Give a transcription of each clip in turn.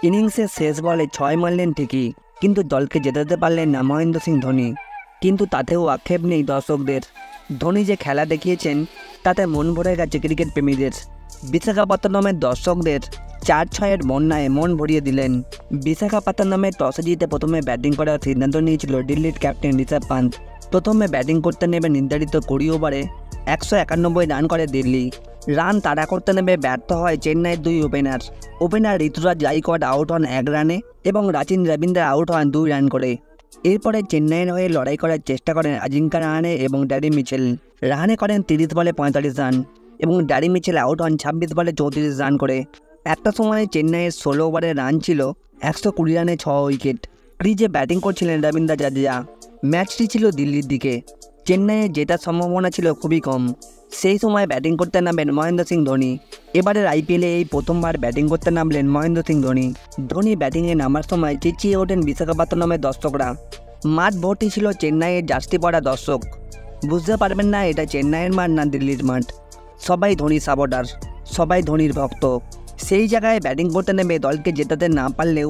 ইনিংসের শেষ বলে 6 মারলেন ঠিকই, কিন্তু দলকে জেতাতে পারলেন না মহেন্দ্র সিং ধোনি। কিন্তু তাতেও আক্ষেপ নেই দর্শকদের। ধোনি যে খেলা দেখিয়েছেন তাতে মন ভরে গেছে ক্রিকেট প্রেমীদের। বিশাখাপত্তনমের দর্শকদের 4-6-এর বন্যায় মন ভরিয়ে দিলেন। বিশাখাপত্তনমে টসে জিতে প্রথমে ব্যাটিং করার সিদ্ধান্ত নিয়েছিল দিল্লির ক্যাপ্টেন ঋষভ পান্ত। প্রথমে ব্যাটিং করতে নেবে নির্ধারিত 20 ওভারে 191 রান করে দিল্লি। রান তাড়া করতে নেমে ব্যর্থ হয় চেন্নাইয়ের 2 ওপেনার ঋতুরাজ গাইকোয়াড আউট হন 1 রানে এবং রাচিন রবীন্দ্র আউট হন 2 রান করে। এরপরে চেন্নাইয়ের হয়ে লড়াই করার চেষ্টা করেন আজিঙ্কা রাহানে এবং ড্যারি মিচেল। রাহানে করেন 30 বলে 45 রান এবং ড্যারি মিচেল আউট হন 26 বলে 34 রান করে। একটা সময় চেন্নাইয়ের 16 ওভারে রান ছিল 120 রানে 6 উইকেট। ক্রিজে ব্যাটিং করছিলেন রবীন্দ্র জাদেজা। ম্যাচটি ছিল দিল্লির দিকে, চেন্নাইয়ের জেতার সম্ভাবনা ছিল খুবই কম। সেই সময় ব্যাটিং করতে নামেন মহেন্দ্র সিং ধোনি। এবারের আইপিএলে এই প্রথমবার ব্যাটিং করতে নামলেন মহেন্দ্র সিং ধোনি। ধোনি ব্যাটিংয়ে নামার সময় চেঁচিয়ে ওঠেন বিশাখাপত্তনমের দর্শকরা। মাঠ ভর্তি ছিল চেন্নাইয়ের জার্সি পরা দর্শক। বুঝতে পারবেন না এটা চেন্নাইয়ের মাঠ না দিল্লির মাঠ। সবাই ধোনি সাপোর্টার, সবাই ধোনির ভক্ত। সেই জায়গায় ব্যাটিং করতে নেমে দলকে জেতাতে না পারলেও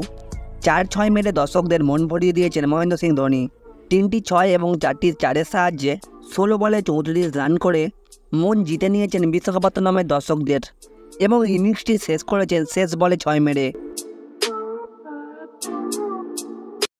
4-6 মেরে দর্শকদের মন ভরিয়ে দিয়েছেন মহেন্দ্র সিং ধোনি। 3টি 6 এবং 4টি 4-এর সাহায্যে 16 বলে 34 রান করে মন জিতে নিয়েছেন বিশাখাপত্তনমের দর্শকদের এবং ইনিংসটি শেষ করেছেন শেষ বলে 6 মেরে।